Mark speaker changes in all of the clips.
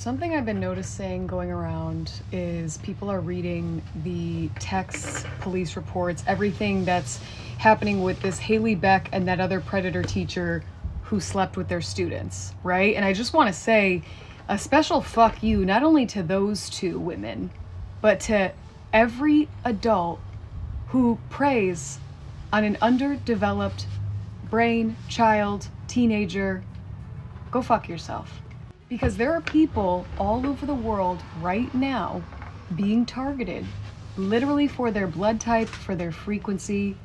Speaker 1: Something I've been noticing going around is people are reading the texts, police reports, everything that's happening with this Haley Beck and that other predator teacher who slept with their students, right? And I just want to say a special fuck you, not only to those two women, but to every adult who preys on an underdeveloped brain, child, teenager. Go fuck yourself. Because there are people all over the world right now being targeted, literally for their blood type, for their frequency,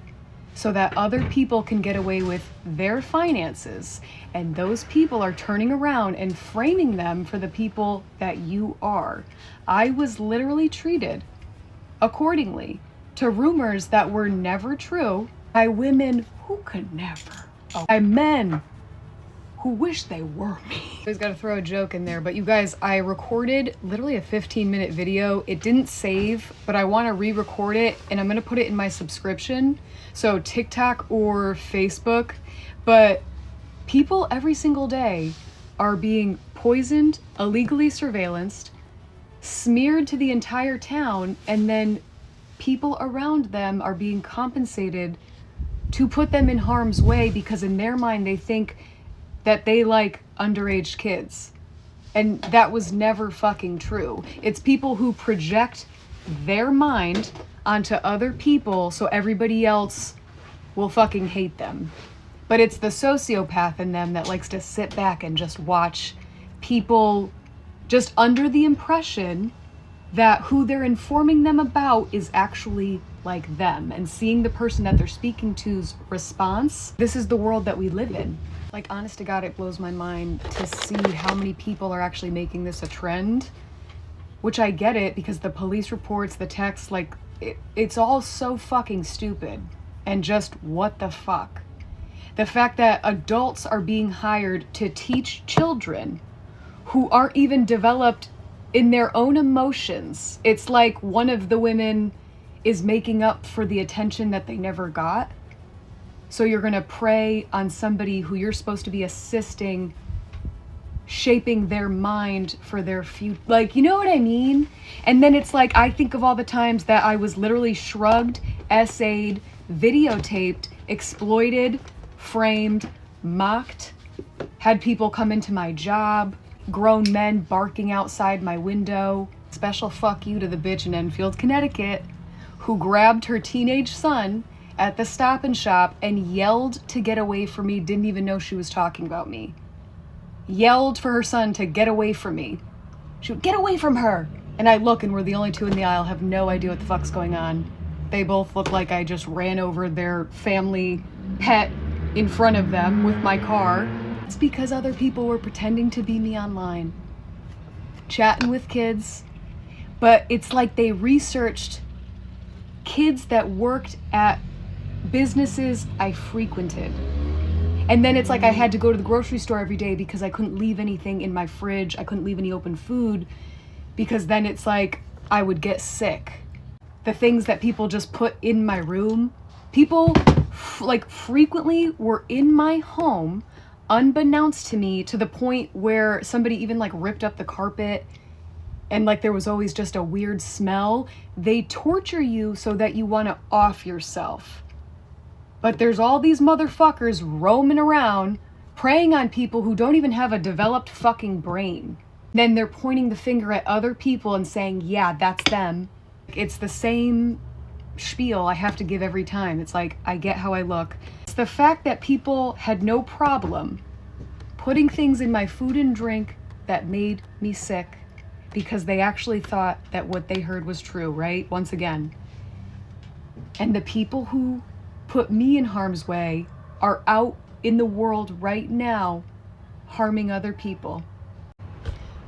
Speaker 1: so that other people can get away with their finances. And those people are turning around and framing them for the people that you are. I was literally treated accordingly to rumors that were never true by women who could never, by men who wish they were me. I always gotta throw a joke in there, but you guys, I recorded literally a 15-minute video. It didn't save, but I wanna re-record it and I'm gonna put it in my subscription, so TikTok or Facebook. But people every single day are being poisoned, illegally surveillanced, smeared to the entire town, and then people around them are being compensated to put them in harm's way because in their mind they think that they like underage kids. And that was never fucking true. It's people who project their mind onto other people so everybody else will fucking hate them. But it's the sociopath in them that likes to sit back and just watch people just under the impression that who they're informing them about is actually like them, and seeing the person that they're speaking to's response. This is the world that we live in. Like, honest to God, it blows my mind to see how many people are actually making this a trend, which I get it because the police reports, the texts, like, it's all so fucking stupid. And just what the fuck? The fact that adults are being hired to teach children who aren't even developed in their own emotions. It's like one of the women is making up for the attention that they never got. So you're gonna prey on somebody who you're supposed to be assisting, shaping their mind for their future. Like, you know what I mean? And then it's like, I think of all the times that I was literally shrugged, essayed, videotaped, exploited, framed, mocked, had people come into my job, grown men barking outside my window. Special fuck you to the bitch in Enfield, Connecticut, who grabbed her teenage son at the Stop and Shop and yelled to get away from me, didn't even know she was talking about me. Yelled for her son to get away from me. She would, get away from her! And I look and we're the only two in the aisle, have no idea what the fuck's going on. They both look like I just ran over their family pet in front of them with my car. It's because other people were pretending to be me online, chatting with kids. But it's like they researched kids that worked at businesses I frequented. And then it's like I had to go to the grocery store every day because I couldn't leave anything in my fridge. I couldn't leave any open food because then it's like I would get sick. The things that people just put in my room, people like frequently were in my home unbeknownst to me, to the point where somebody even like ripped up the carpet and like there was always just a weird smell. They torture you so that you want to off yourself. But there's all these motherfuckers roaming around preying on people who don't even have a developed fucking brain. Then they're pointing the finger at other people and saying, yeah, that's them. It's the same spiel I have to give every time. It's like, I get how I look. It's the fact that people had no problem putting things in my food and drink that made me sick because they actually thought that what they heard was true, right? Once again. And the people who put me in harm's way are out in the world right now harming other people.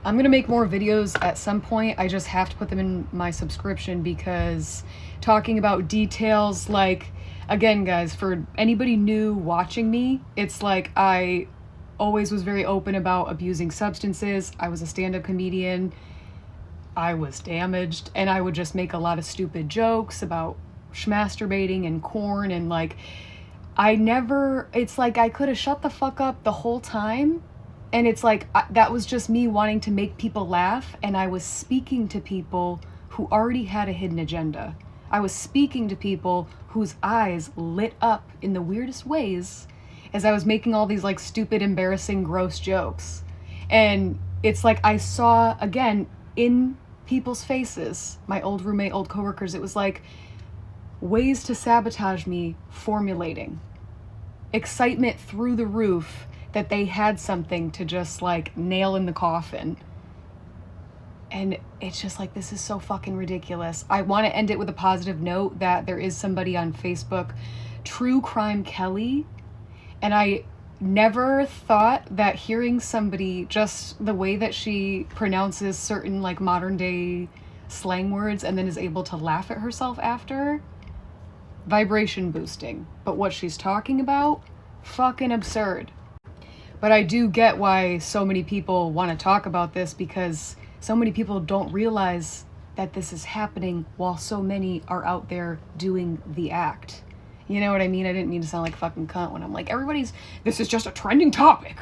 Speaker 1: I'm gonna make more videos at some point. I just have to put them in my subscription because talking about details, like, again guys, for anybody new watching me, it's like I always was very open about abusing substances. I was a stand-up comedian. I was damaged, and I would just make a lot of stupid jokes about masturbating and corn, and like, it's like I could have shut the fuck up the whole time And it's like, that was just me wanting to make people laugh, and I was speaking to people who already had a hidden agenda. I was speaking to people whose eyes lit up in the weirdest ways as I was making all these like stupid, embarrassing, gross jokes. And it's like I saw, again, in people's faces, my old roommate, old coworkers, it was like ways to sabotage me formulating. Excitement through the roof that they had something to just like nail in the coffin. And it's just like, this is so fucking ridiculous. I want to end it with a positive note that there is somebody on Facebook, True Crime Kelly, and I never thought that hearing somebody, just the way that she pronounces certain like modern day slang words and then is able to laugh at herself after, vibration boosting. But what she's talking about, fucking absurd. But I do get why so many people want to talk about this, because so many people don't realize that this is happening while so many are out there doing the act. You know what I mean? I didn't mean to sound like a fucking cunt when I'm like, this is just a trending topic.